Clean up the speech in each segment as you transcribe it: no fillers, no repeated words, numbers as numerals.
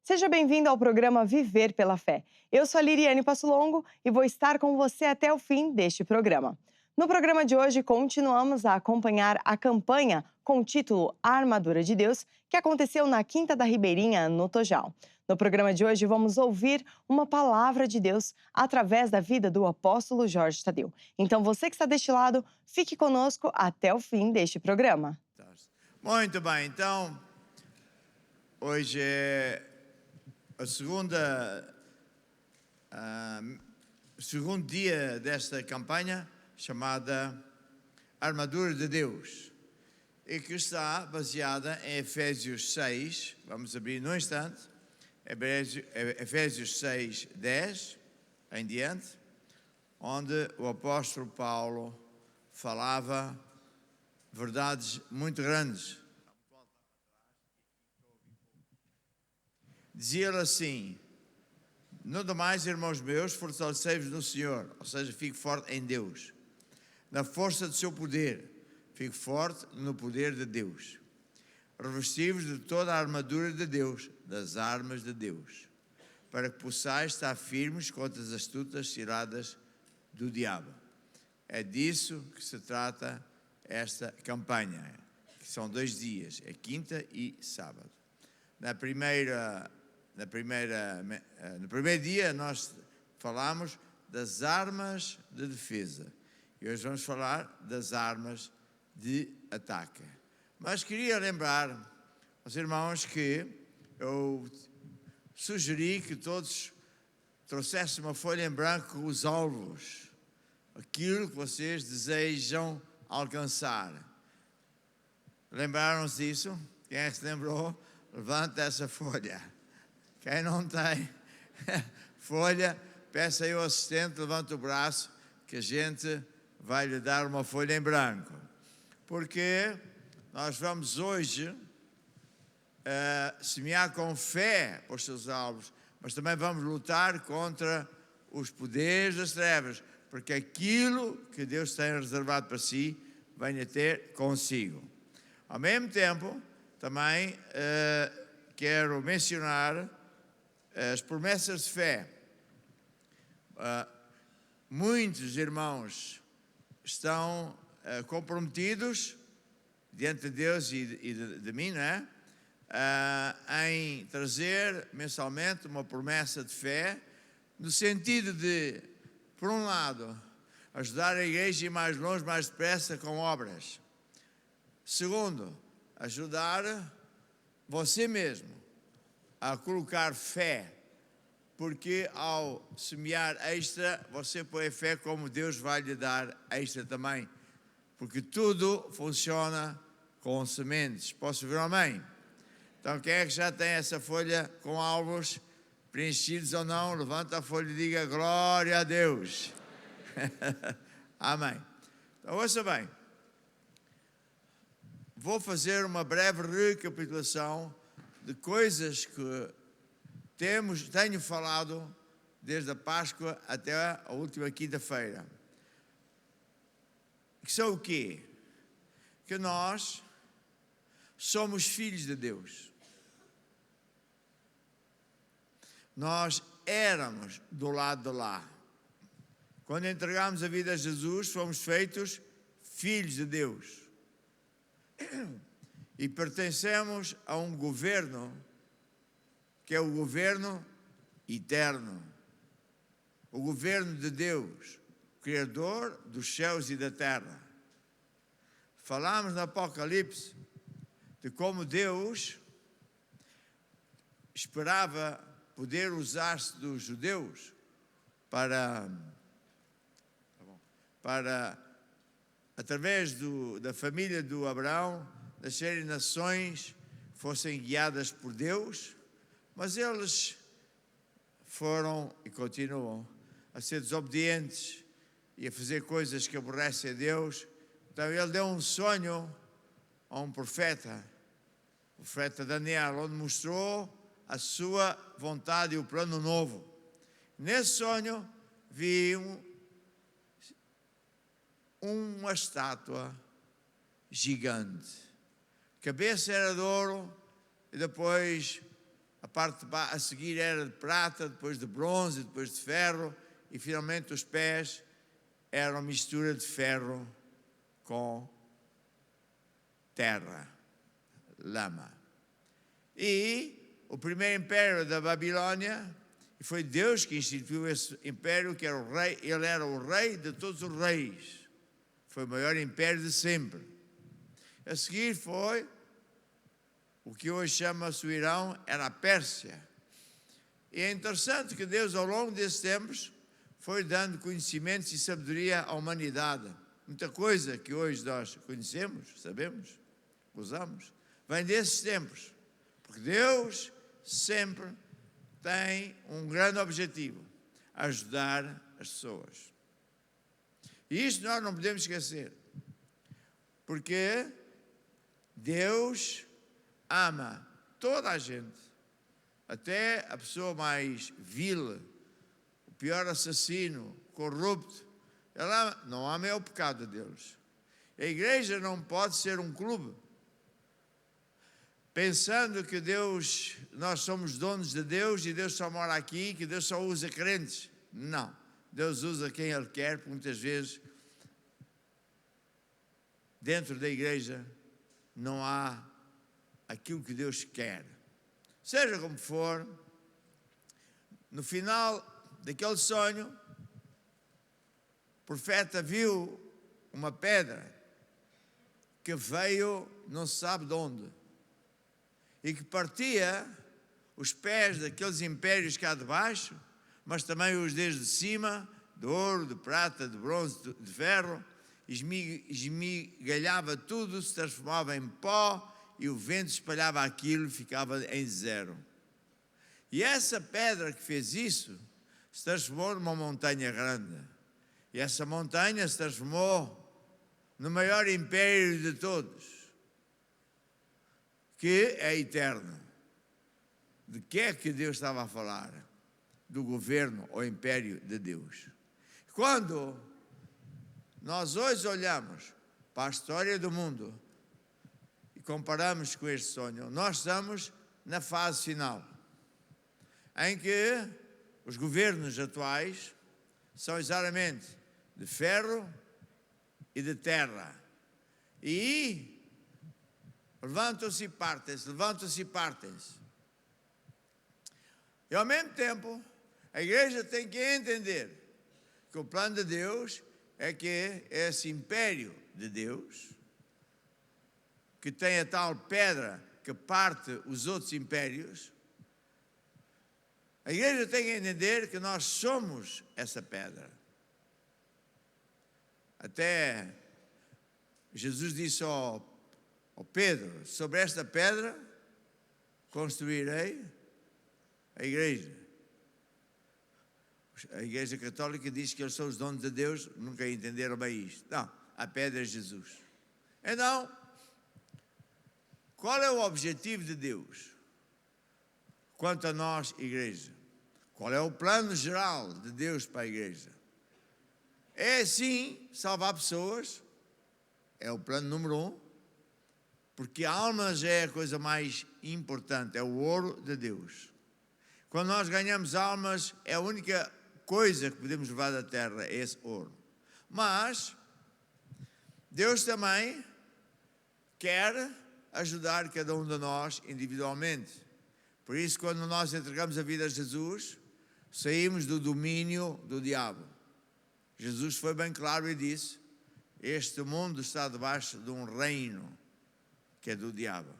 Seja bem-vindo ao programa Viver pela Fé. Eu sou a Liriane Passolongo e vou estar com você até o fim deste programa. No programa de hoje, continuamos a acompanhar a campanha com o título A Armadura de Deus, que aconteceu na Quinta da Ribeirinha, no Tojal. No programa de hoje, vamos ouvir uma palavra de Deus através da vida do apóstolo Jorge Tadeu. Então, você que está deste lado, fique conosco até o fim deste programa. Muito bem, então, hoje é a o segundo dia desta campanha chamada Armadura de Deus, e que está baseada em Efésios 6, vamos abrir num instante, Efésios 6, 10 em diante, onde o apóstolo Paulo falava verdades muito grandes. Dizia-lhe assim: no demais, irmãos meus, fortalecei-vos no Senhor, ou seja, fique forte em Deus, na força do seu poder, fique forte no poder de Deus. Revesti-vos de toda a armadura de Deus, das armas de Deus, para que possais estar firmes contra as astutas ciladas do diabo. É disso que se trata esta campanha, que são 2 dias, é quinta e sábado. No primeiro dia nós falamos das armas de defesa e hoje vamos falar das armas de ataque. Mas queria lembrar aos irmãos que eu sugeri que todos trouxessem uma folha em branco com os alvos, aquilo que vocês desejam alcançar. Lembraram-se disso? Quem é que se lembrou? Levanta essa folha. Quem não tem folha, peça aí ao assistente, levanta o braço, que a gente vai lhe dar uma folha em branco. Porque nós vamos hoje semear com fé os seus alvos, mas também vamos lutar contra os poderes das trevas, porque aquilo que Deus tem reservado para si, venha ter consigo. Ao mesmo tempo, também quero mencionar as promessas de fé. Muitos irmãos estão comprometidos diante de Deus e de mim, não é? Em trazer mensalmente uma promessa de fé, no sentido de, por um lado, ajudar a igreja a ir mais longe, mais depressa com obras. Segundo, ajudar você mesmo a colocar fé, porque ao semear extra, você põe fé como Deus vai lhe dar extra também, porque tudo funciona com sementes. Posso ouvir um amém? Então quem é que já tem essa folha com alvos preenchidos ou não? Levanta a folha e diga glória a Deus. Amém. Então ouça bem, vou fazer uma breve recapitulação de coisas que tenho falado desde a Páscoa até a última quinta-feira. Que são o quê? Que nós somos filhos de Deus. Nós éramos do lado de lá. Quando entregamos a vida a Jesus, fomos feitos filhos de Deus. E pertencemos a um governo que é o governo eterno, o governo de Deus, Criador dos céus e da terra. Falamos no Apocalipse de como Deus esperava poder usar-se dos judeus para através da família do Abraão, nascerem nações que fossem guiadas por Deus, mas eles foram e continuam a ser desobedientes e a fazer coisas que aborrecem a Deus. Então ele deu um sonho a um profeta, o profeta Daniel, onde mostrou a sua vontade e o plano novo. Nesse sonho vi uma estátua gigante. A cabeça era de ouro e depois a a parte a seguir era de prata, depois de bronze, depois de ferro, e finalmente os pés eram uma mistura de ferro com terra, lama. E o primeiro império da Babilônia, e foi Deus que instituiu esse império, que era o rei, ele era o rei de todos os reis. Foi o maior império de sempre. A seguir foi o que hoje chama-se o Irão, era a Pérsia. E é interessante que Deus, ao longo desses tempos, foi dando conhecimentos e sabedoria à humanidade. Muita coisa que hoje nós conhecemos, sabemos, usamos, vem desses tempos. Porque Deus sempre tem um grande objetivo: ajudar as pessoas. E isto nós não podemos esquecer. Porque Deus ama toda a gente, até a pessoa mais vil, o pior assassino, corrupto. Ela não ama o pecado de Deus. A igreja não pode ser um clube, pensando que Deus, nós somos donos de Deus e Deus só mora aqui, que Deus só usa crentes. Não. Deus usa quem Ele quer, porque muitas vezes dentro da igreja não há aquilo que Deus quer. Seja como for, no final daquele sonho, o profeta viu uma pedra que veio não se sabe de onde e que partia os pés daqueles impérios cá de baixo, mas também os desde cima, de ouro, de prata, de bronze, de ferro, esmigalhava tudo, se transformava em pó, e o vento espalhava aquilo e ficava em zero. E essa pedra que fez isso se transformou numa montanha grande. E essa montanha se transformou no maior império de todos, que é eterno. De que é que Deus estava a falar? Do governo ou império de Deus. Quando nós hoje olhamos para a história do mundo e comparamos com este sonho, nós estamos na fase final, em que os governos atuais são exatamente de ferro e de terra. E levantam-se e partem-se, levantam-se e partem-se. E ao mesmo tempo, a igreja tem que entender que o plano de Deus é que esse império de Deus, que tem a tal pedra que parte os outros impérios, a igreja tem que entender que nós somos essa pedra. Até Jesus disse ao Pedro: sobre esta pedra construirei a igreja. A Igreja Católica diz que eles são os donos de Deus, nunca entenderam bem isto. Não, a pedra é Jesus. Então, qual é o objetivo de Deus quanto a nós, igreja? Qual é o plano geral de Deus para a igreja? É sim salvar pessoas, é o plano número 1, porque almas é a coisa mais importante, é o ouro de Deus. Quando nós ganhamos almas, é a única coisa que podemos levar da terra, é esse ouro. Mas Deus também quer ajudar cada um de nós individualmente. Por isso, quando nós entregamos a vida a Jesus, saímos do domínio do diabo. Jesus foi bem claro e disse: este mundo está debaixo de um reino que é do diabo.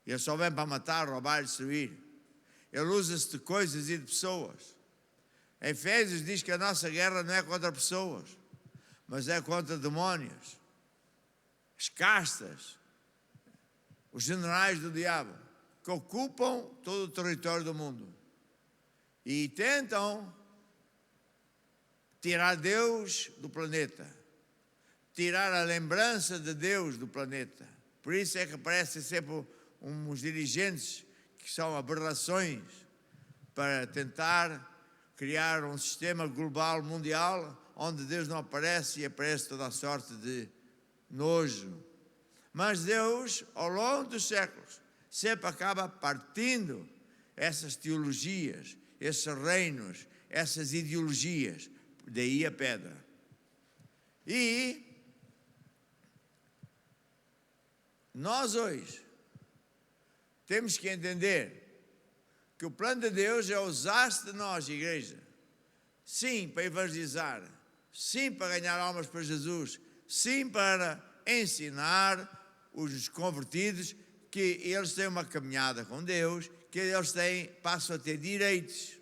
Ele só vem para matar, roubar e destruir. Ele usa-se de coisas e de pessoas. Em Efésios diz que a nossa guerra não é contra pessoas, mas é contra demónios, as castas, os generais do diabo, que ocupam todo o território do mundo e tentam tirar Deus do planeta, tirar a lembrança de Deus do planeta. Por isso é que aparecem sempre uns dirigentes que são aberrações para tentar criar um sistema global, mundial, onde Deus não aparece e aparece toda a sorte de nojo. Mas Deus, ao longo dos séculos, sempre acaba partindo essas teologias, esses reinos, essas ideologias. Daí a pedra. E nós hoje temos que entender que o plano de Deus é usar-se de nós, igreja, sim, para evangelizar, sim, para ganhar almas para Jesus, sim, para ensinar os convertidos que eles têm uma caminhada com Deus, que eles passam a ter direitos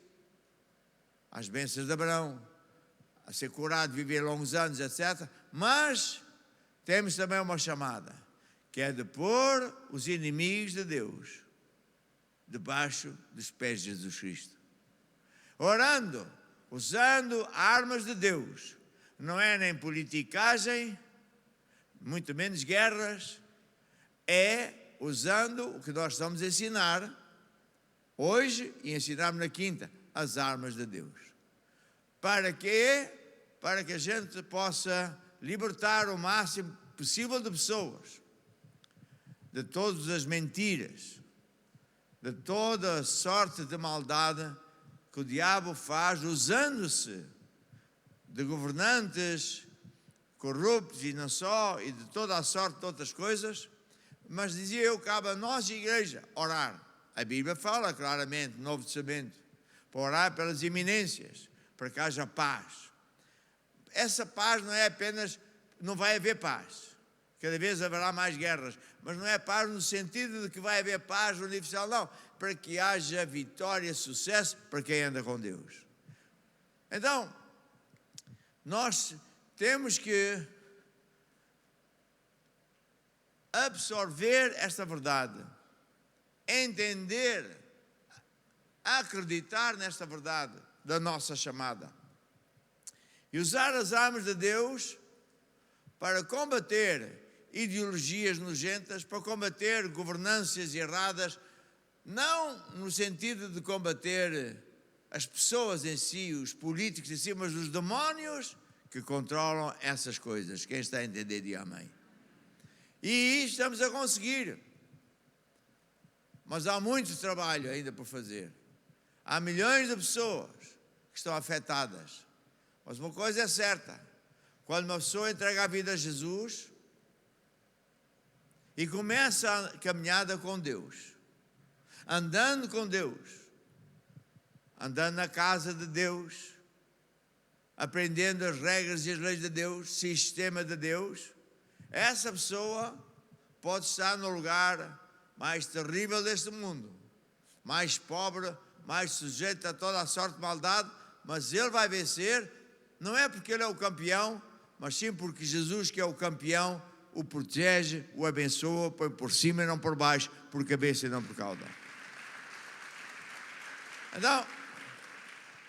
às bênçãos de Abraão, a ser curado, viver longos anos, etc. Mas temos também uma chamada, que é de pôr os inimigos de Deus debaixo dos pés de Jesus Cristo. Orando, usando armas de Deus. Não é nem politicagem, muito menos guerras, é usando o que nós estamos a ensinar hoje e ensinamos na quinta, as armas de Deus. Para quê? Para que a gente possa libertar o máximo possível de pessoas de todas as mentiras, de toda sorte de maldade que o diabo faz, usando-se de governantes corruptos e não só, e de toda a sorte de outras coisas. Mas dizia eu, cabe a nós, igreja, orar. A Bíblia fala claramente, no Novo Testamento, para orar pelas eminências, para que haja paz. Essa paz não é apenas, não vai haver paz. Cada vez haverá mais guerras, mas não é paz no sentido de que vai haver paz universal, não. Para que haja vitória, sucesso para quem anda com Deus. Então, nós temos que absorver esta verdade, entender, acreditar nesta verdade da nossa chamada e usar as armas de Deus para combater ideologias nojentas, para combater governâncias erradas, não no sentido de combater as pessoas em si, os políticos em si, mas os demónios que controlam essas coisas. Quem está a entender, diga amém. E estamos a conseguir, mas há muito trabalho ainda por fazer. Há milhões de pessoas que estão afetadas, mas uma coisa é certa: quando uma pessoa entrega a vida a Jesus e começa a caminhada com Deus, andando com Deus, andando na casa de Deus, aprendendo as regras e as leis de Deus, sistema de Deus, essa pessoa pode estar no lugar mais terrível deste mundo, mais pobre, mais sujeito a toda a sorte de maldade, mas ele vai vencer, não é porque ele é o campeão, mas sim porque Jesus, que é o campeão, o protege, o abençoa, põe por cima e não por baixo, por cabeça e não por cauda. Então,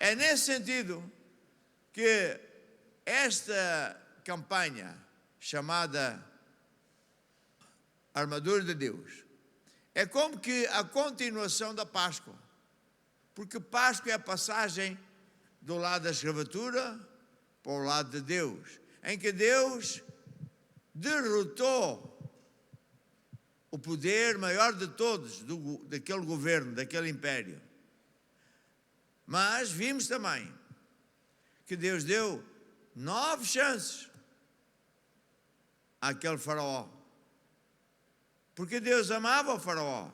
é nesse sentido que esta campanha chamada Armadura de Deus é como que a continuação da Páscoa, porque Páscoa é a passagem do lado da escravatura para o lado de Deus, em que Deus derrotou o poder maior de todos, daquele governo, daquele império. Mas vimos também que Deus deu 9 chances àquele faraó. Porque Deus amava o faraó,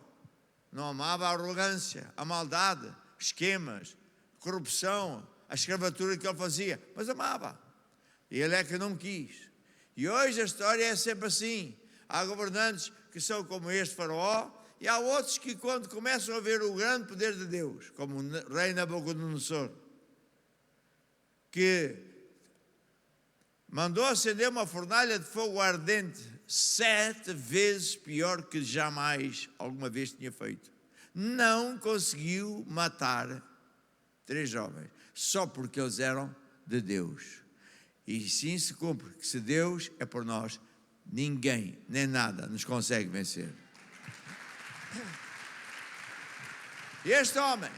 não amava a arrogância, a maldade, esquemas, corrupção, a escravatura que ele fazia, mas amava. E ele é que não quis. E hoje a história é sempre assim. Há governantes que são como este faraó, e há outros que, quando começam a ver o grande poder de Deus, como o rei Nabucodonosor, que mandou acender uma fornalha de fogo ardente, 7 vezes pior que jamais alguma vez tinha feito, não conseguiu matar 3 jovens, só porque eles eram de Deus. E sim se cumpre que se Deus é por nós, ninguém, nem nada, nos consegue vencer. E este homem,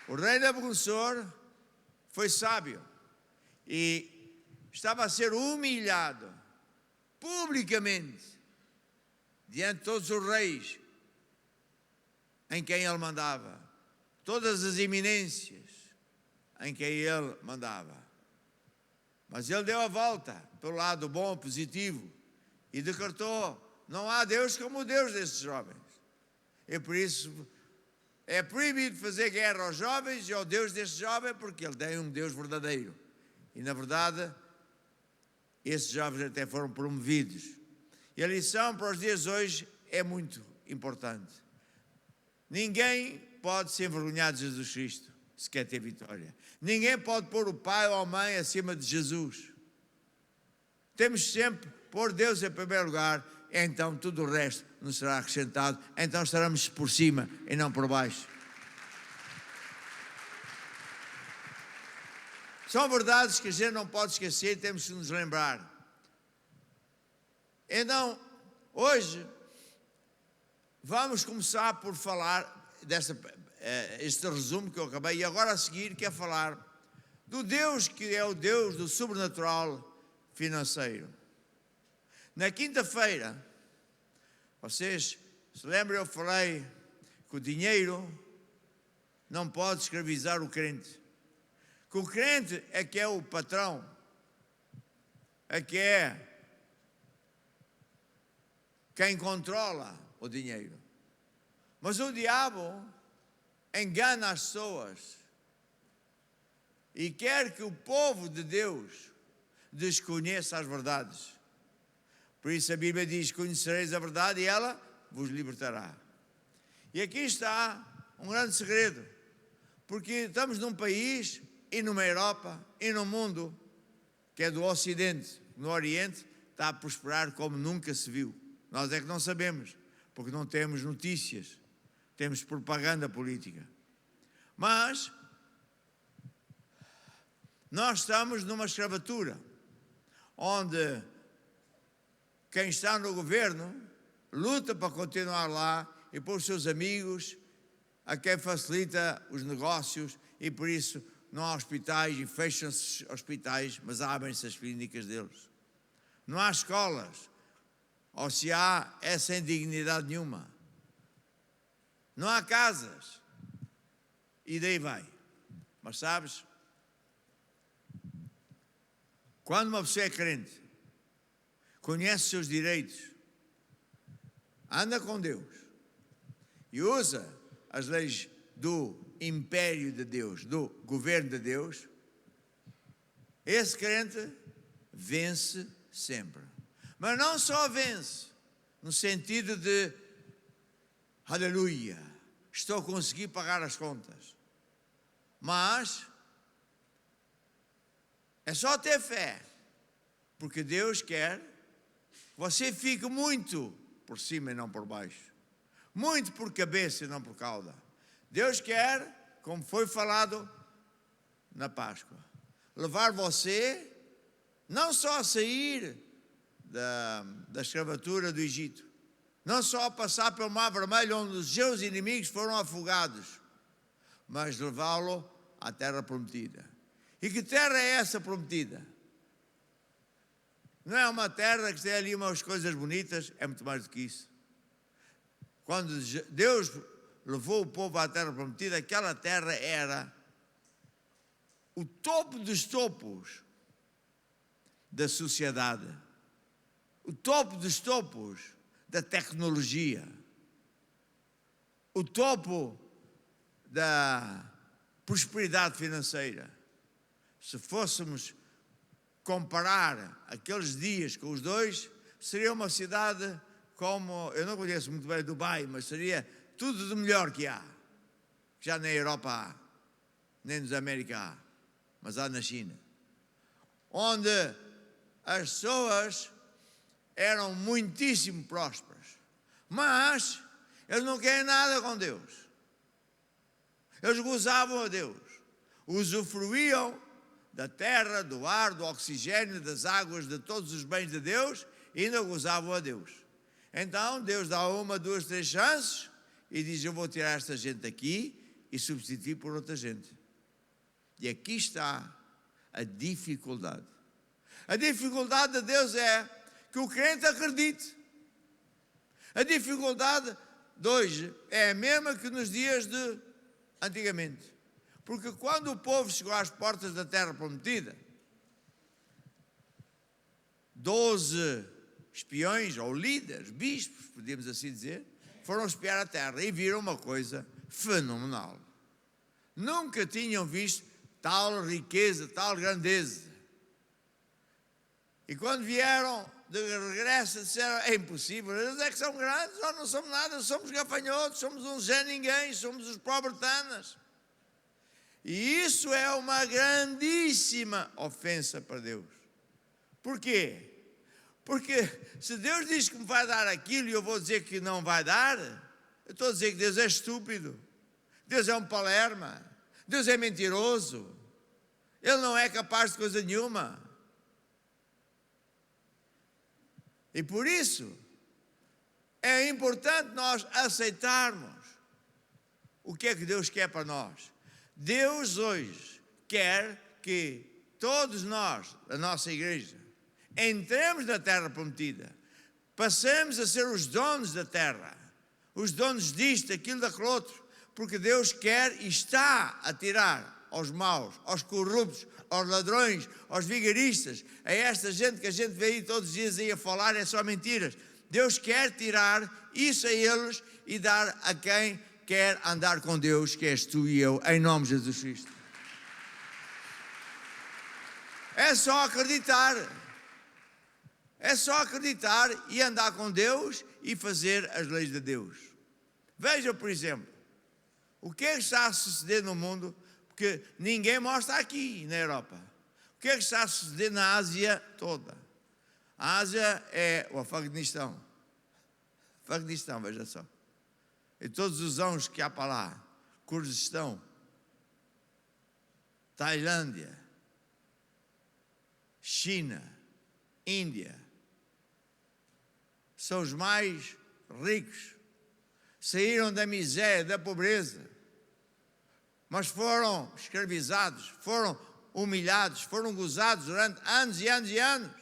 o rei Nabucodonosor, foi sábio e estava a ser humilhado publicamente diante de todos os reis em quem ele mandava, todas as eminências em quem ele mandava. Mas ele deu a volta pelo lado bom, positivo, e decretou: não há Deus como o Deus destes jovens. E por isso é proibido fazer guerra aos jovens e ao Deus deste jovem, porque ele tem um Deus verdadeiro. E na verdade, esses jovens até foram promovidos. E a lição para os dias de hoje é muito importante. Ninguém pode se envergonhar de Jesus Cristo se quer ter vitória. Ninguém pode pôr o pai ou a mãe acima de Jesus. Temos sempre pôr Deus em primeiro lugar, então tudo o resto nos será acrescentado. Então estaremos por cima e não por baixo. São verdades que a gente não pode esquecer e temos que nos lembrar. Então, hoje, vamos começar por falar este resumo que eu acabei, e agora a seguir quero falar do Deus que é o Deus do sobrenatural financeiro. Na quinta-feira, vocês se lembram, eu falei que o dinheiro não pode escravizar o crente. Que o crente é que é o patrão, é que é quem controla o dinheiro. Mas o diabo engana as pessoas e quer que o povo de Deus desconheça as verdades. Por isso a Bíblia diz: conhecereis a verdade e ela vos libertará. E aqui está um grande segredo, porque estamos num país e numa Europa e num mundo que é do Ocidente. No Oriente está a prosperar como nunca se viu. Nós é que não sabemos, porque não temos notícias. Temos propaganda política. Mas nós estamos numa escravatura, onde quem está no governo luta para continuar lá e por seus amigos, a quem facilita os negócios, e por isso não há hospitais e fecham-se hospitais, mas abrem-se as clínicas deles. Não há escolas, ou se há, é sem dignidade nenhuma. Não há casas, e daí vai. Mas sabes, quando uma pessoa é crente, conhece os seus direitos, anda com Deus e usa as leis do império de Deus, do governo de Deus, esse crente vence sempre. Mas não só vence, no sentido de aleluia, estou a conseguir pagar as contas. Mas é só ter fé, porque Deus quer que você fique muito por cima e não por baixo, muito por cabeça e não por cauda. Deus quer, como foi falado na Páscoa, levar você não só a sair da escravatura do Egito, não só a passar pelo Mar Vermelho, onde os seus inimigos foram afogados, mas levá-lo à terra prometida. E que terra é essa prometida? Não é uma terra que tem ali umas coisas bonitas, é muito mais do que isso. Quando Deus levou o povo à terra prometida, aquela terra era o topo dos topos da sociedade, o topo dos topos da tecnologia, o topo da prosperidade financeira. Se fôssemos comparar aqueles dias com os dois, seria uma cidade como, eu não conheço muito bem Dubai, mas seria tudo do melhor que há. Já na Europa há, nem nos América há, mas há na China. Onde as pessoas eram muitíssimo prósperas, mas eles não querem nada com Deus. Eles gozavam a Deus, usufruíam da terra, do ar, do oxigênio, das águas, de todos os bens de Deus, e ainda gozavam a Deus. Então Deus dá uma, duas, três chances e diz: eu vou tirar esta gente daqui e substituir por outra gente. E aqui está a dificuldade. A dificuldade de Deus é que o crente acredite. A dificuldade de hoje é a mesma que nos dias de antigamente. Porque quando o povo chegou às portas da terra prometida, 12 espiões, ou líderes, bispos, podíamos assim dizer, foram espiar a terra e viram uma coisa fenomenal. Nunca tinham visto tal riqueza, tal grandeza. E quando vieram de regresso, disseram, é impossível, eles é que são grandes, nós não somos nada, somos gafanhotos, somos uns Zé Ninguém, somos os pobretanas. E isso é uma grandíssima ofensa para Deus. Por quê? Porque se Deus diz que me vai dar aquilo e eu vou dizer que não vai dar, eu estou a dizer que Deus é estúpido, Deus é um palerma, Deus é mentiroso, Ele não é capaz de coisa nenhuma. E por isso é importante nós aceitarmos o que é que Deus quer para nós. Deus hoje quer que todos nós, a nossa igreja, entremos na terra prometida, passemos a ser os donos da terra, os donos disto, daquilo, daquele outro, porque Deus quer e está a tirar aos maus, aos corruptos, aos ladrões, aos vigaristas, a esta gente que a gente vê aí todos os dias aí a falar, é só mentiras. Deus quer tirar isso a eles e dar a quem quer andar com Deus, que és tu e eu, em nome de Jesus Cristo. É só acreditar. É só acreditar e andar com Deus e fazer as leis de Deus. Veja, por exemplo, o que é que está a suceder no mundo, porque ninguém mostra aqui na Europa. O que é que está a suceder na Ásia toda? A Ásia é o Afeganistão. Afeganistão, veja só. E todos os anos que há para lá. Kurdistão, Tailândia, China, Índia. São os mais ricos. Saíram da miséria, da pobreza. Mas foram escravizados, foram humilhados, foram gozados durante anos e anos e anos.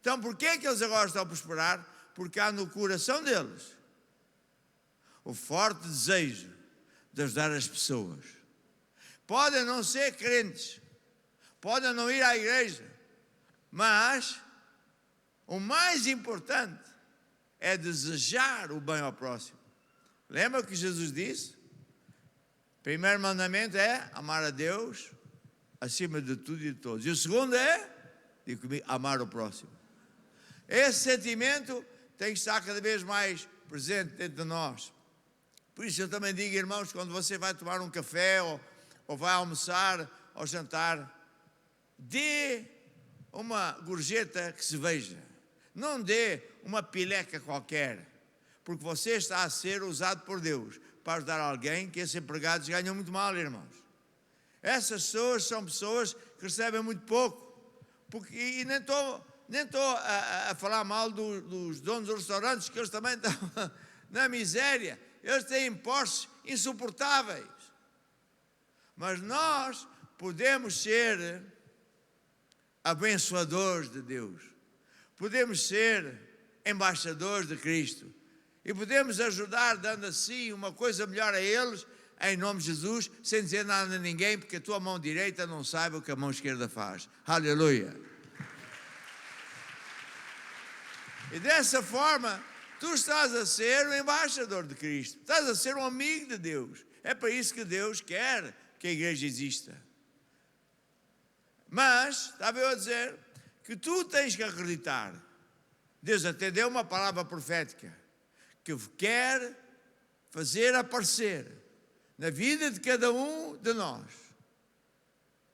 Então, por que é que eles agora estão a prosperar? Porque há no coração deles o forte desejo de ajudar as pessoas. Podem não ser crentes, podem não ir à igreja, mas o mais importante é desejar o bem ao próximo. Lembra o que Jesus disse? O primeiro mandamento é amar a Deus acima de tudo e de todos. E o segundo é, digo comigo, amar o próximo. Esse sentimento tem que estar cada vez mais presente dentro de nós. Por isso eu também digo, irmãos, quando você vai tomar um café ou vai almoçar ou jantar, dê uma gorjeta que se veja. Não dê uma pileca qualquer, porque você está a ser usado por Deus para ajudar alguém que esses empregados ganham muito mal, irmãos. Essas pessoas são pessoas que recebem muito pouco. E nem estou a falar mal dos donos dos restaurantes, que eles também estão na miséria. Eles têm impostos insuportáveis. Mas nós podemos ser abençoadores de Deus. Podemos ser embaixadores de Cristo. E podemos ajudar dando assim uma coisa melhor a eles, em nome de Jesus, sem dizer nada a ninguém, porque a tua mão direita não saiba o que a mão esquerda faz. Aleluia! E dessa forma, tu estás a ser o embaixador de Cristo. Estás a ser um amigo de Deus. É para isso que Deus quer que a igreja exista. Mas, estava eu a dizer, que tu tens que acreditar. Deus até deu uma palavra profética, que quer fazer aparecer na vida de cada um de nós,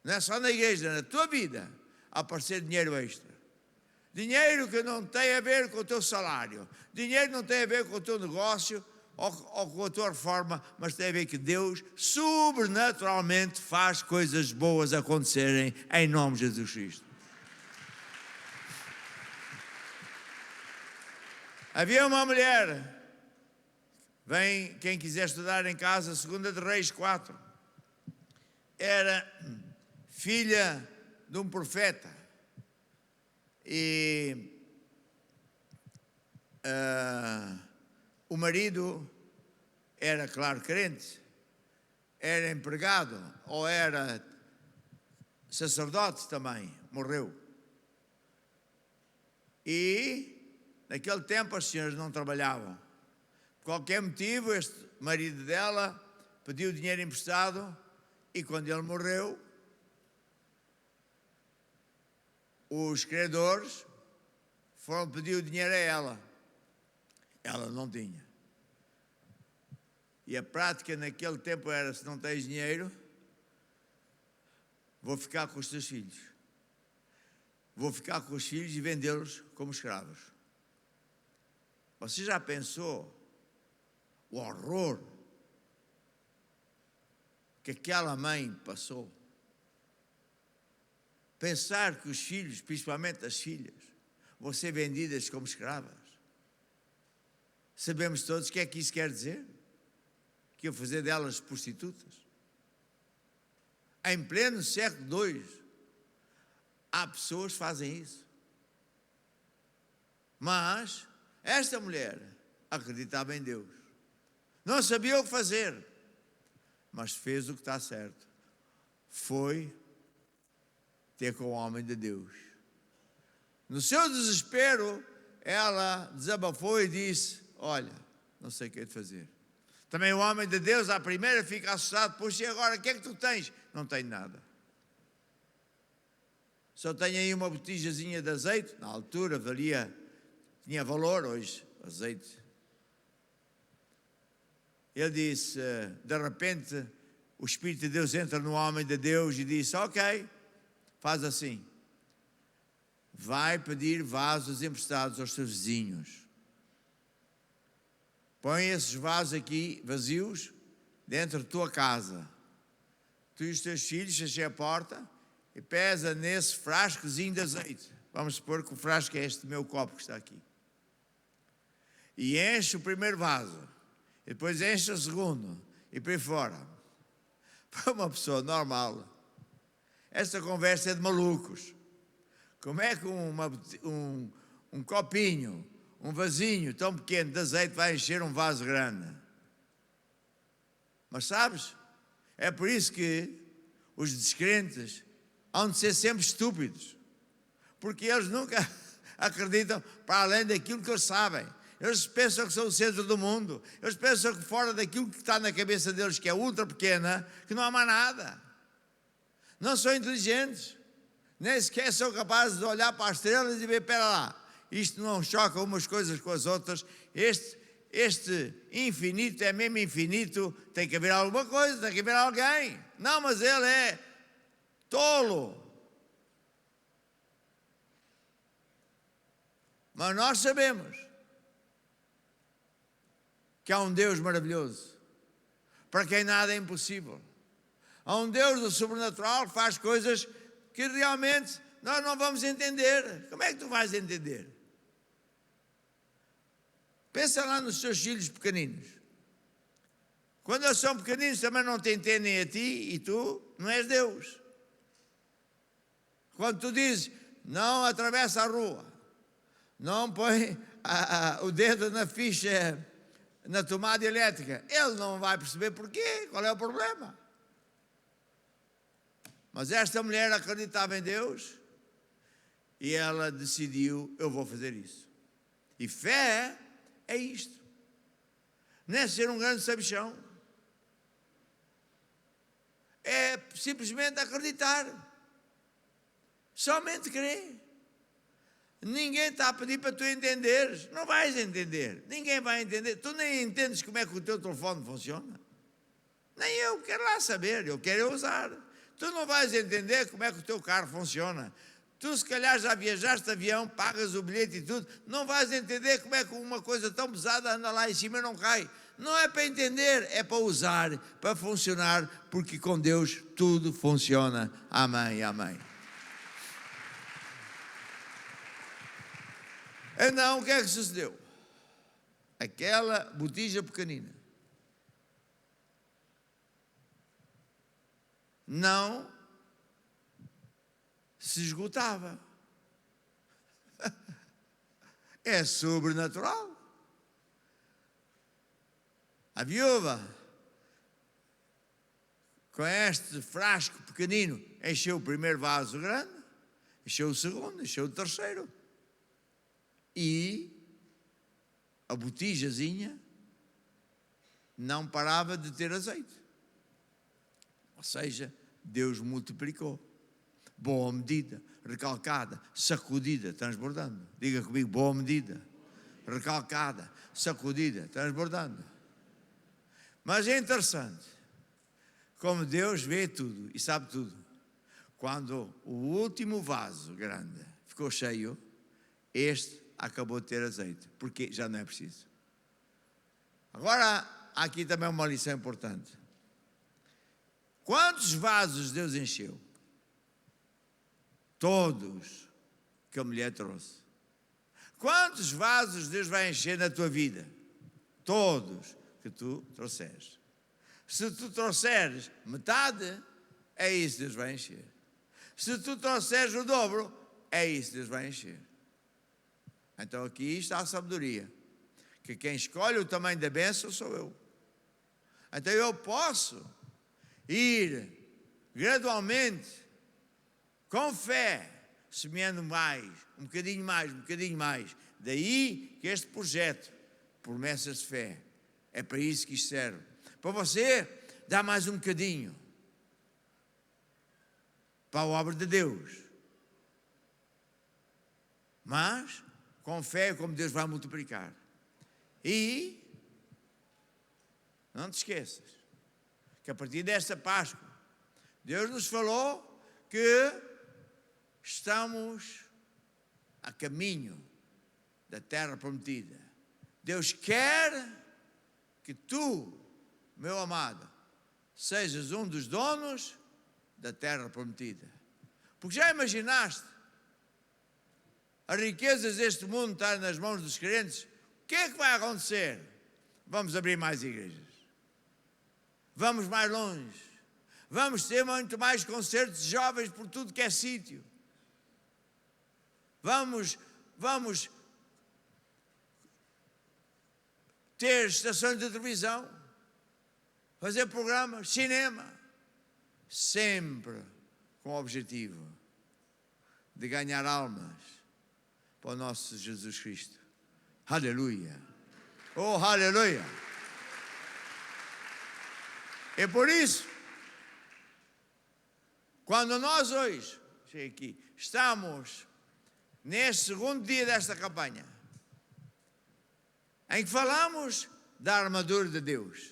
não é só na igreja, na tua vida, aparecer dinheiro extra. Dinheiro que não tem a ver com o teu salário, dinheiro que não tem a ver com o teu negócio ou com a tua reforma, mas tem a ver que Deus sobrenaturalmente faz coisas boas acontecerem em nome de Jesus Cristo. Havia uma mulher, vem quem quiser estudar em casa, 2 de Reis 4, era filha de um profeta e o marido era, claro, crente, era empregado ou era sacerdote também, morreu. E naquele tempo as senhoras não trabalhavam. Por qualquer motivo, este marido dela pediu dinheiro emprestado e quando ele morreu, os credores foram pedir o dinheiro a ela. Ela não tinha. E a prática naquele tempo era, se não tens dinheiro, vou ficar com os teus filhos. Vou ficar com os filhos e vendê-los como escravos. Você já pensou o horror que aquela mãe passou? Pensar que os filhos, principalmente as filhas, vão ser vendidas como escravas. Sabemos todos o que é que isso quer dizer? Que eu fazer delas prostitutas. Em pleno século II, há pessoas que fazem isso. Mas esta mulher acreditava em Deus. Não sabia o que fazer, mas fez o que está certo. Foi ter com o homem de Deus. No seu desespero, ela desabafou e disse: olha, não sei o que é de fazer. Também o homem de Deus, à primeira, fica assustado. Puxa, e agora, o que é que tu tens? Não tenho nada. Só tenho aí uma botijazinha de azeite. Na altura tinha valor, hoje, azeite. Ele disse, de repente, o Espírito de Deus entra no homem de Deus e disse: ok, faz assim. Vai pedir vasos emprestados aos seus vizinhos. Põe esses vasos aqui, vazios, dentro de tua casa. Tu e os teus filhos, fechei a porta e pesa nesse frascozinho de azeite. Vamos supor que o frasco é este meu copo que está aqui. E enche o primeiro vaso. E depois enche o segundo. E por aí fora. Para uma pessoa normal, esta conversa é de malucos. Como é que um copinho, um vasinho tão pequeno de azeite vai encher um vaso grande? Mas sabes, é por isso que os descrentes hão de ser sempre estúpidos, porque eles nunca acreditam para além daquilo que eles sabem. Eles pensam que são o centro do mundo. Eles pensam que fora daquilo que está na cabeça deles, que é ultra pequena, que não há mais nada. Não são inteligentes. Nem sequer são capazes de olhar para as estrelas e ver: espera lá, isto não choca umas coisas com as outras. Este infinito é mesmo infinito, tem que haver alguma coisa, tem que haver alguém. Não, mas ele é tolo. Mas nós sabemos que há um Deus maravilhoso, para quem nada é impossível. Há um Deus do sobrenatural que faz coisas que realmente nós não vamos entender. Como é que tu vais entender? Pensa lá nos teus filhos pequeninos. Quando eles são pequeninos também não te entendem a ti e tu não és Deus. Quando tu dizes: não atravessa a rua, não põe o dedo na ficha, na tomada elétrica, ele não vai perceber porquê, qual é o problema. Mas esta mulher acreditava em Deus e ela decidiu: eu vou fazer isso. E fé é isto. Não é ser um grande sabichão. É simplesmente acreditar. Somente crer. Ninguém está a pedir para tu entenderes. Não vais entender. Ninguém vai entender. Tu nem entendes como é que o teu telefone funciona. Nem eu quero lá saber. Eu quero usar. Tu não vais entender como é que o teu carro funciona. Tu, se calhar, já viajaste de avião, pagas o bilhete e tudo, não vais entender como é que uma coisa tão pesada anda lá em cima e não cai. Não é para entender, é para usar, para funcionar, porque com Deus tudo funciona. Amém, amém. Então, o que é que sucedeu? Aquela botija pequenina não se esgotava. É sobrenatural. A viúva, com este frasco pequenino, encheu o primeiro vaso grande, encheu o segundo, encheu o terceiro. E a botijazinha não parava de ter azeite. Ou seja, Deus multiplicou. Boa medida, recalcada, sacudida, transbordando. Diga comigo, boa medida, recalcada, sacudida, transbordando. Mas é interessante como Deus vê tudo e sabe tudo. Quando o último vaso grande ficou cheio, este acabou de ter azeite, porque já não é preciso. Agora, há aqui também uma lição importante. Quantos vasos Deus encheu? Todos que a mulher trouxe. Quantos vasos Deus vai encher na tua vida? Todos que tu trouxeres. Se tu trouxeres metade, é isso que Deus vai encher. Se tu trouxeres o dobro, é isso que Deus vai encher. Então aqui está a sabedoria, que quem escolhe o tamanho da bênção sou eu. Então eu posso ir gradualmente, com fé, semeando mais, um bocadinho mais, um bocadinho mais. Daí que este projeto, Promessas de Fé, é para isso que isto serve. Para você dar mais um bocadinho para a obra de Deus. Mas com fé, como Deus vai multiplicar. E não te esqueças que a partir desta Páscoa, Deus nos falou que estamos a caminho da terra prometida. Deus quer que tu, meu amado, sejas um dos donos da terra prometida. Porque já imaginaste as riquezas deste mundo estar nas mãos dos crentes? O que é que vai acontecer? Vamos abrir mais igrejas. Vamos mais longe. Vamos ter muito mais concertos de jovens por tudo que é sítio. Vamos ter estações de televisão, fazer programas, cinema, sempre com o objetivo de ganhar almas para o nosso Jesus Cristo. Aleluia! Oh, aleluia! É por isso, quando nós hoje, aqui, estamos neste segundo dia desta campanha, em que falamos da armadura de Deus,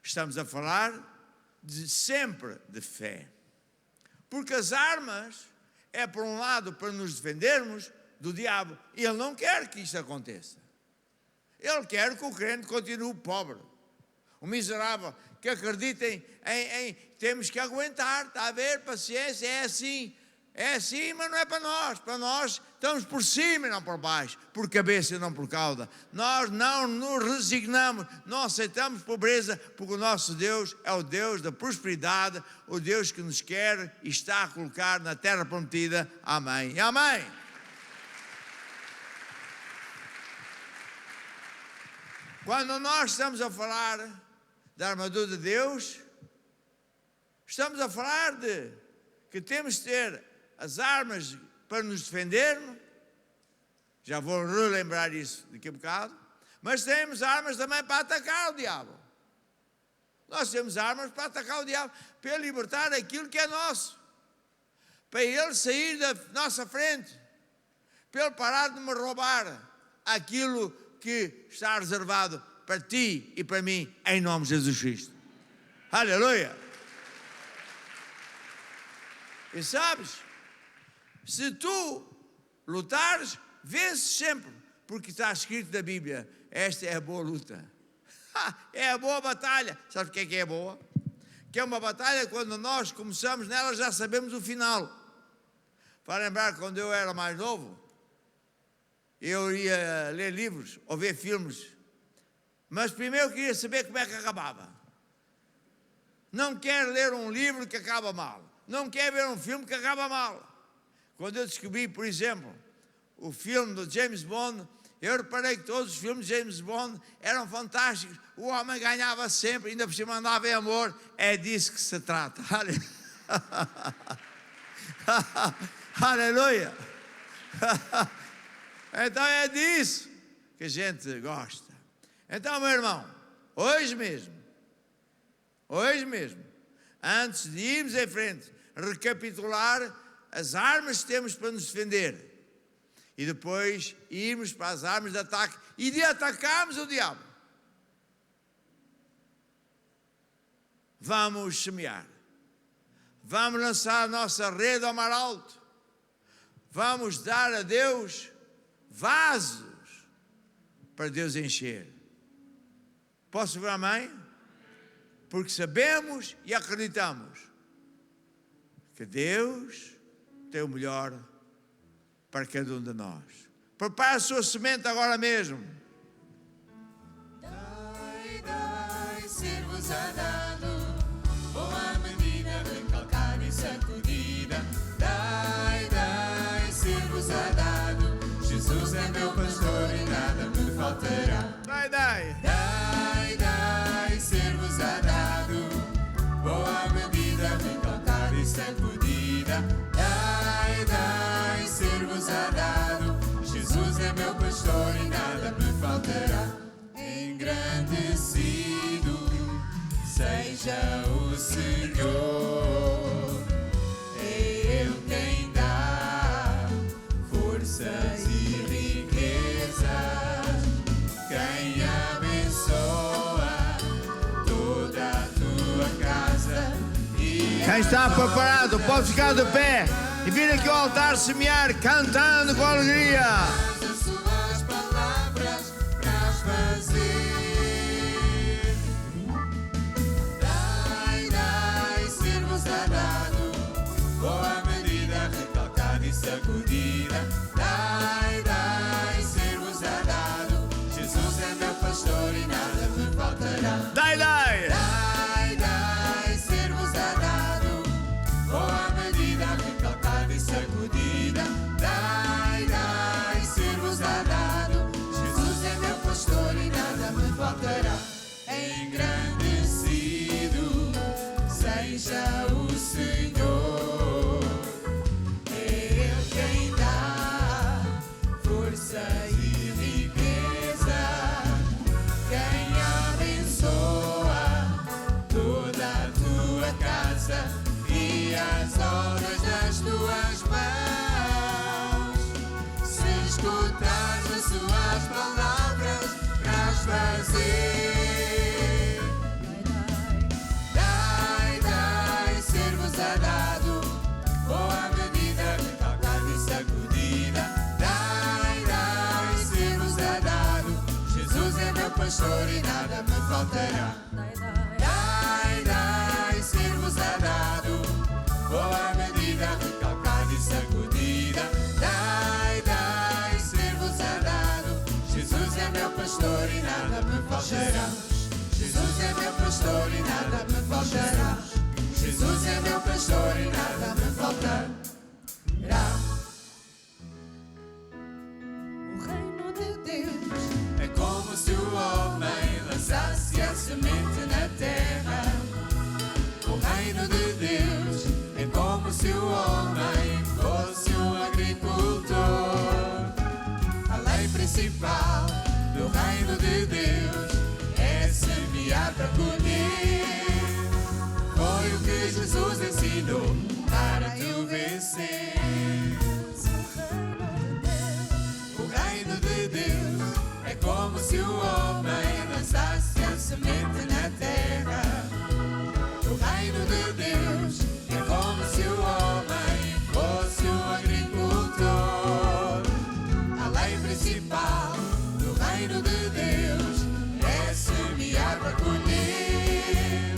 estamos a falar sempre de fé. Porque as armas é, por um lado, para nos defendermos do diabo. E ele não quer que isso aconteça. Ele quer que o crente continue pobre. O miserável, que acreditem em temos que aguentar, está a ver, paciência, é assim. É assim, mas não é para nós. Para nós estamos por cima e não por baixo, por cabeça e não por cauda. Nós não nos resignamos, não aceitamos pobreza, porque o nosso Deus é o Deus da prosperidade, o Deus que nos quer e está a colocar na terra prometida. Amém. Amém. Quando nós estamos a falar da armadura de Deus, estamos a falar de que temos de ter as armas para nos defendermos. Já vou relembrar isso daqui a bocado. Mas temos armas também para atacar o diabo. Nós temos armas para atacar o diabo, para libertar aquilo que é nosso, para ele sair da nossa frente, para ele parar de me roubar aquilo que está reservado para ti e para mim, em nome de Jesus Cristo. Aleluia! E sabes, se tu lutares, vences sempre, porque está escrito na Bíblia, esta é a boa luta. É a boa batalha. Sabe o que é boa? Que é uma batalha quando nós começamos nela, já sabemos o final. Para lembrar, quando eu era mais novo, eu ia ler livros ou ver filmes, mas primeiro eu queria saber como é que acabava. Não quero ler um livro que acaba mal. Não quero ver um filme que acaba mal. Quando eu descobri, por exemplo, o filme do James Bond, Eu reparei que todos os filmes de James Bond eram fantásticos. O homem ganhava sempre, ainda por cima andava em amor. É disso que se trata. Aleluia. Então é disso que a gente gosta. Então, meu irmão, hoje mesmo, antes de irmos em frente, recapitular as armas que temos para nos defender e depois irmos para as armas de ataque e de atacarmos o diabo. Vamos semear. Vamos lançar a nossa rede ao mar alto. Vamos dar a Deus vasos para Deus encher. Posso ver amém? Porque sabemos e acreditamos que Deus tem o melhor para cada um de nós. Prepare a sua semente agora mesmo. Dai, ser-vos-á dado, boa medida, recalcada e sacudida. Dai, ser-vos-á dado, Jesus é meu pastor e nada me faltará. Dai. Dai, ser-vos-á dado, boa medida, recalcada e sacudida. Dai, ser-vos-á dado, Jesus é meu pastor e nada me faltará. Engrandecido seja o Senhor, é Ele quem dá forças e riquezas, quem abençoa toda a tua casa. Quem está preparado pode ficar de pé e vir aqui ao altar semear, cantando com alegria. As suas palavras para as fazer. Dai, ser-vos-á dado, boa medida, recalcada e sacudida. Dai, ser-vos-á dado, Jesus é meu pastor e nada me faltará. Dai. Dai, ser-vos-á dado, boa medida, recalcada e sacudida. Dai, ser-vos-á dado, Jesus é meu pastor e nada me faltará. Engrandecido seja o Senhor, é Ele quem dá força e riqueza, quem abençoa toda a tua casa e as obras das tuas mãos. Se escutares as suas palavras para as fazer. Dai, ser-vos-á dado, boa medida, recalcada e sacudida. Dai, ser-vos-á dado, Jesus é meu pastor e nada me faltará. Dai, ser-vos-á dado, boa medida, recalcada e sacudida. Dai, ser-vos-á dado, Jesus é meu pastor e nada me faltará. Jesus é meu pastor e nada me faltará. Jesus é meu pastor e nada me faltará. O reino de Deus é como se o homem lançasse a semente na terra. O reino de Deus é como se o homem fosse um agricultor. A lei principal do reino de Deus é semear para colher. Foi o que Jesus ensinou para tu vencer. O reino de Deus é como se o homem lançasse a semente na terra. O reino de Deus é como se o homem fosse um agricultor. A lei principal do reino de Deus é semear para colher.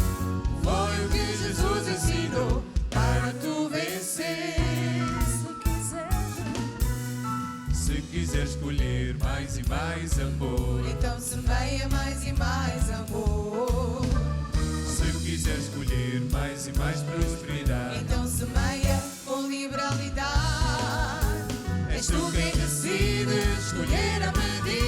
Foi o que Jesus ensinou para tu vencer. Se quiseres colher mais e mais amor, então semeia mais e mais amor. Se quiseres colher mais e mais prosperidade, então semeia com liberalidade. És tu quem decide escolher a medida.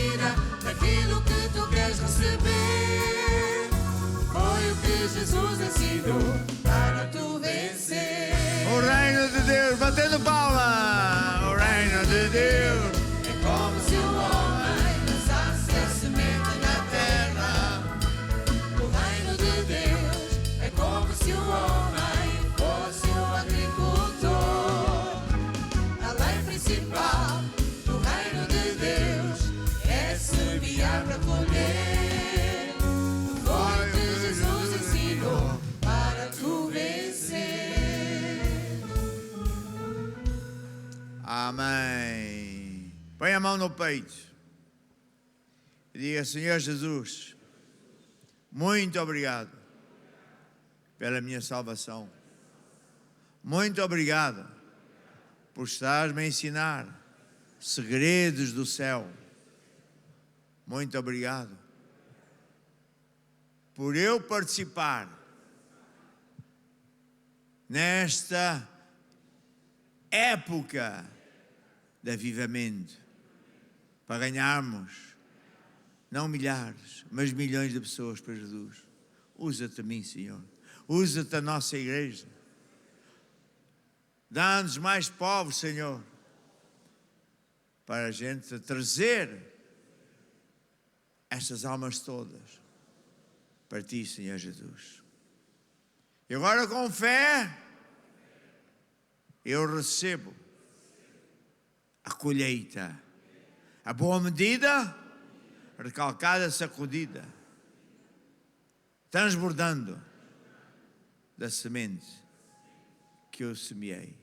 Jesus ensinou para tu vencer. O reino de Deus, batendo palma. O reino de Deus É como se o homem lançasse a semente na terra. O reino de Deus é como se o homem fosse o agricultor. A lei principal do reino de Deus é semear para colher. Foi o que Jesus ensinou para tu vencer. Amém. Põe a mão no peito e diga: Senhor Jesus, muito obrigado pela minha salvação. Muito obrigado por estares-me a ensinar segredos do céu. Muito obrigado por eu participar nesta época de avivamento, para ganharmos não milhares, mas milhões de pessoas para Jesus. Usa-te a mim, Senhor. Usa-te a nossa igreja. Dá-nos mais povos, Senhor, para a gente trazer estas almas todas para Ti, Senhor Jesus. E agora, com fé, eu recebo a colheita, a boa medida, recalcada, sacudida, transbordando da semente que eu semeei.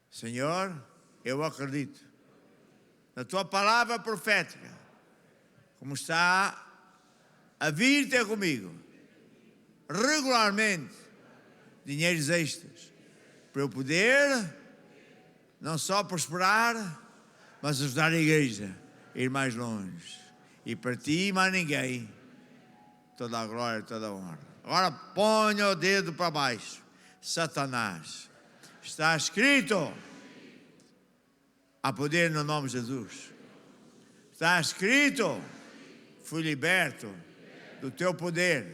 Senhor, eu acredito na Tua palavra profética, como está a vir ter comigo regularmente, dinheiros extras, para eu poder não só prosperar, mas ajudar a igreja a ir mais longe. E para Ti, mais ninguém, toda a glória, toda a honra. Agora ponha o dedo para baixo. Satanás, está escrito: há poder no nome de Jesus. Está escrito: fui liberto do Teu poder.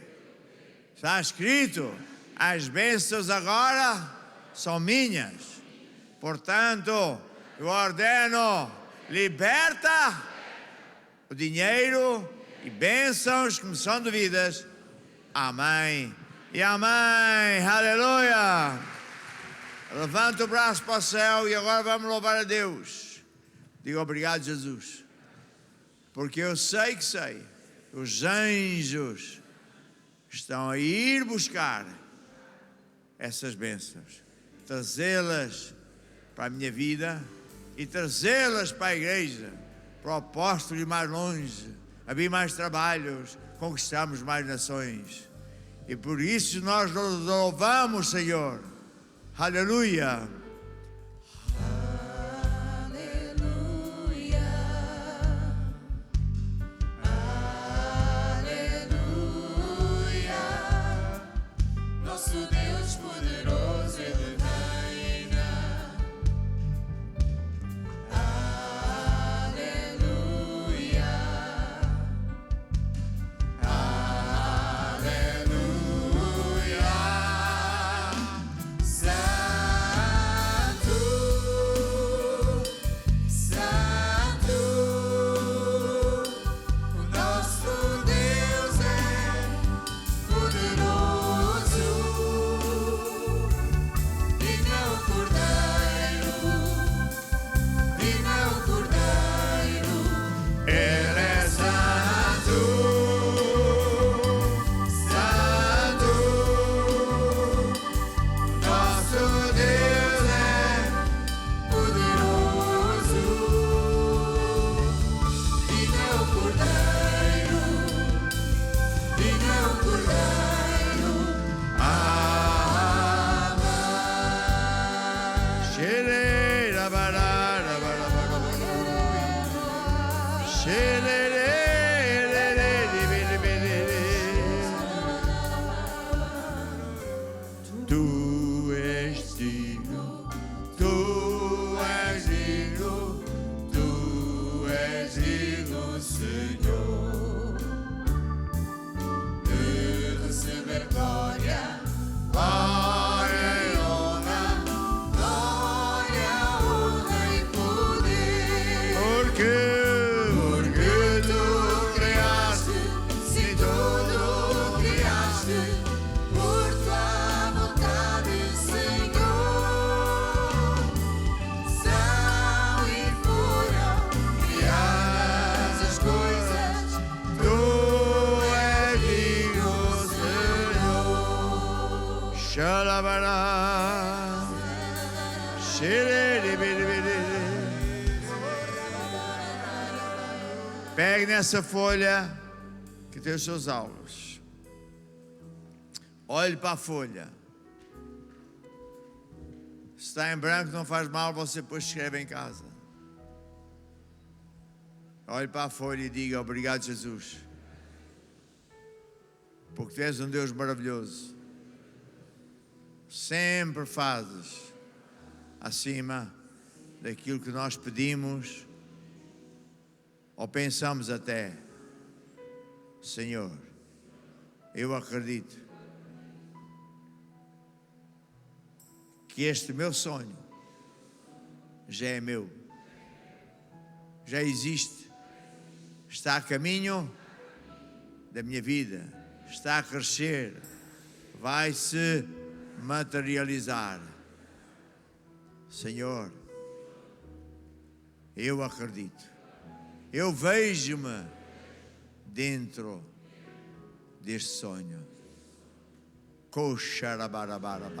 Está escrito: as bênçãos agora são minhas. Portanto, eu ordeno: liberta o dinheiro e bênçãos que me são devidas. Amém e amém. Aleluia. Levanta o braço para o céu e agora vamos louvar a Deus. Diga: obrigado, Jesus, porque eu sei que sei, os anjos estão a ir buscar essas bênçãos, trazê-las para a minha vida e trazê-las para a igreja, para o apóstolo ir mais longe, abrir mais trabalhos, conquistarmos mais nações. E por isso nós louvamos, Senhor. Aleluia. Nosso Deus poderoso, Ele reina. Aleluia. Aleluia. Santo, Santo, o nosso Deus é poderoso. E não cordeiro, e não cordeiro. Ele é santo, Santo, nosso Deus é. poderoso. E não cordeiro, e não cordeiro. Xereira, barara, bara, bara, bara. Xerere, erere, libere, belere. Tu és digno, Tu és digno, Tu és digno, Senhor, De receber Xalabará. Xereribiribiri. Pegue nessa folha que tem os seus alvos. Olhe para a folha. Se está em branco não faz mal, você depois escreve em casa. Olhe para a folha e diga: obrigado, Jesus, porque tu és um Deus maravilhoso. Sempre fazes acima daquilo que nós pedimos ou pensamos até. Senhor, eu acredito que este meu sonho já é meu, já existe, está a caminho da minha vida, está a crescer, vai se materializar. Senhor, eu acredito, eu vejo-me dentro deste sonho. Koxarabarabara.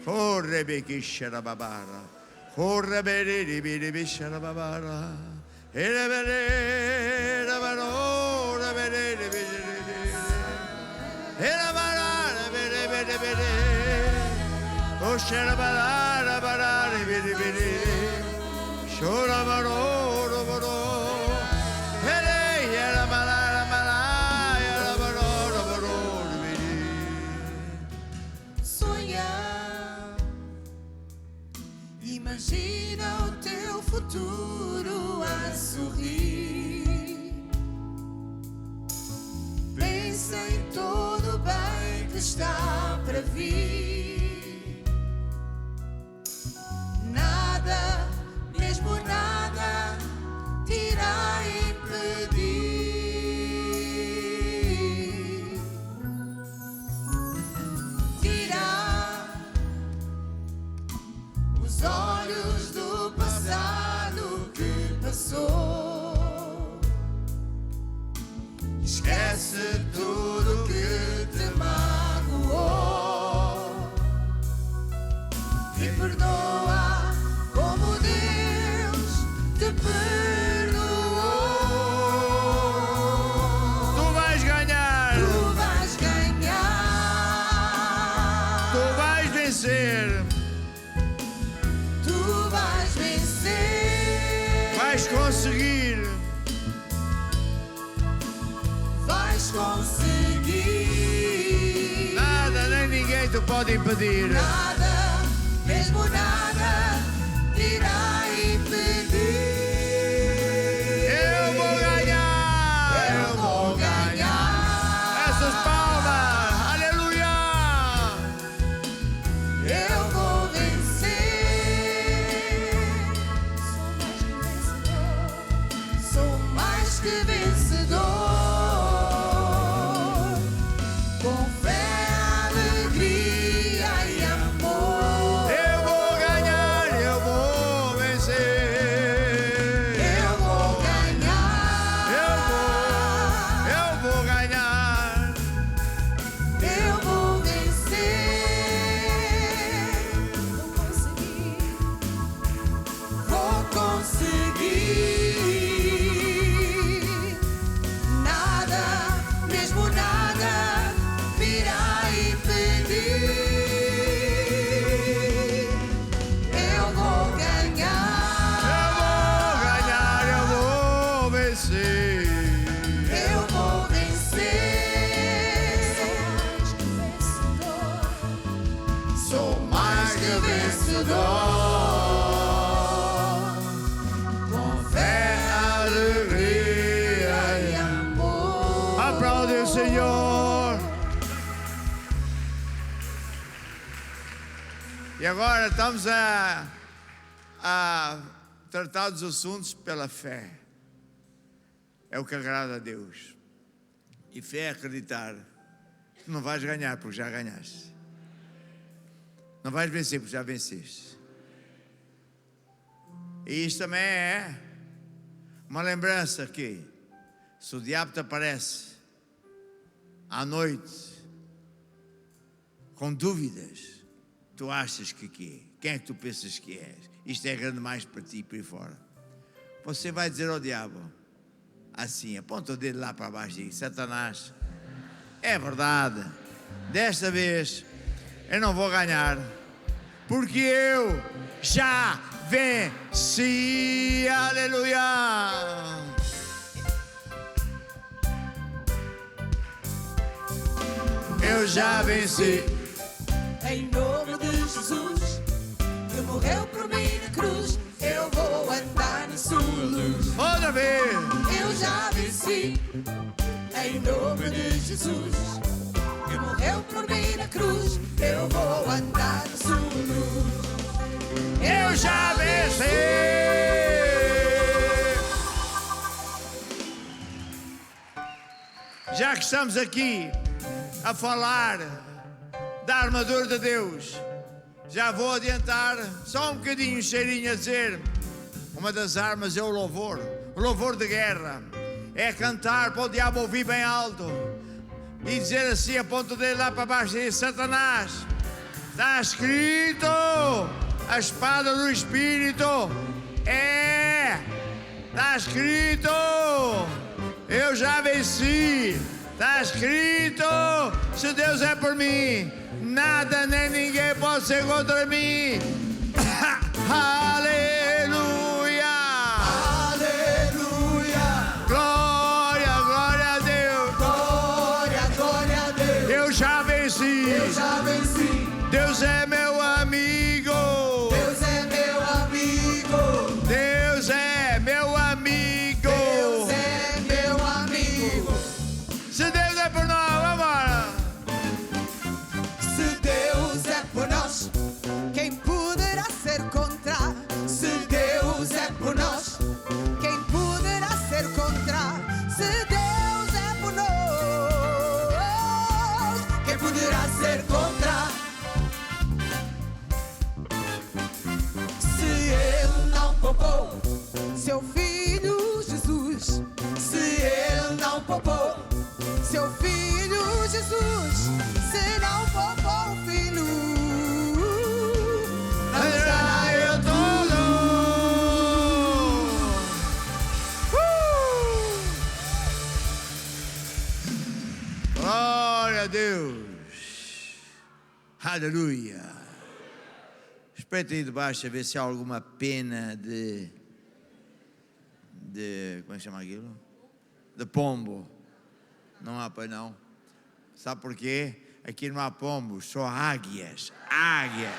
Correbequixarababara, correberibiribixarababara, erabarora, erabarara, oxarabarara, bararibiribiri, chorabaroro, imagina o teu futuro a sorrir. Pensa em todo o bem que está para vir. Nada, mesmo nada, te irá impedir. Tirar os olhos do passado que passou. Esquece tudo que te magoou e perdoa como Deus te perdoou. tu vais ganhar, Tu vais ganhar, tu vais vencer, tu vais vencer, vais conseguir. vais conseguir. Nada nem ninguém te pode impedir. Nada, mesmo nada, te irá impedir. Eu vou ganhar, Eu vou ganhar. essas palmas, aleluia. Eu vou vencer. Sou mais que vencedor. Com fé, alegria e amor. Eu vou ganhar, eu vou vencer. Eu vou ganhar. Eu vou ganhar. Eu vou vencer. Vou conseguir. Vou conseguir. Nada, mesmo nada, me irá impedir. Eu vou ganhar. Eu vou vencer. Eu vou vencer. Sou mais que vencedor. Com fé, Alegria. e amor. Aplaude o Senhor. E agora estamos a tratar dos assuntos pela fé. É o que agrada a Deus. E fé é acreditar que não vais ganhar porque já ganhaste. Não vais vencer porque já venceste. E isto também é uma lembrança que se o diabo te aparece à noite com dúvidas. Tu achas que quê? Quem é que tu pensas que és? Isto é grande mais para ti, para aí fora. Você vai dizer ao diabo, assim, aponta o dedo lá para baixo e diz, Satanás, é verdade, desta vez eu não vou ganhar, porque eu já venci, aleluia! Eu já venci. Em nome de Jesus, que morreu por mim na cruz, eu vou andar na sua luz. Outra vez. Eu já venci. Em nome de Jesus, que morreu por mim na cruz, eu vou andar na sua luz. Eu já venci. Já que estamos aqui a falar da armadura de Deus, já vou adiantar só um bocadinho, cheirinho a dizer, uma das armas é o louvor de guerra, é cantar para o diabo ouvir bem alto e dizer assim, a ponta dele lá para baixo, e dizer, Satanás, está escrito, a espada do Espírito está escrito, eu já venci. Está escrito, se Deus é por mim, nada nem ninguém pode ser contra mim. Aleluia! Aleluia! Glória, glória a Deus! Glória, glória a Deus! Eu já venci! Eu já venci! Deus é meu amigo! Deus é meu amigo! Deus é meu amigo! Deus é meu amigo! Se Deus é por nós, vambora! Se Deus é por nós, quem poderá ser contra? Se Deus é por nós, quem poderá ser contra? Se Deus é por nós, quem poderá ser contra? Se Ele não poupou seu Filho Jesus, se Ele não poupou seu Filho Jesus, se não poupou o Filho, não está Eu todo! Glória a Deus! Aleluia! Espreita aí de baixo a ver se há alguma pena de como é que chama aquilo? De pombo. Não há, pois não. Sabe porquê? Aqui não há pombos, só águias. Águias!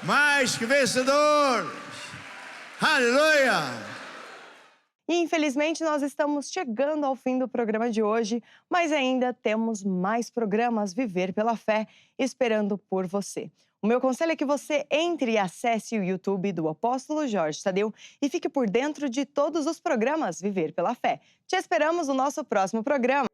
Mais que vencedores! Aleluia! E infelizmente nós estamos chegando ao fim do programa de hoje, mas ainda temos mais programas Viver pela Fé esperando por você. O meu conselho é que você entre e acesse o YouTube do Apóstolo Jorge Tadeu e fique por dentro de todos os programas Viver pela Fé. Te esperamos no nosso próximo programa.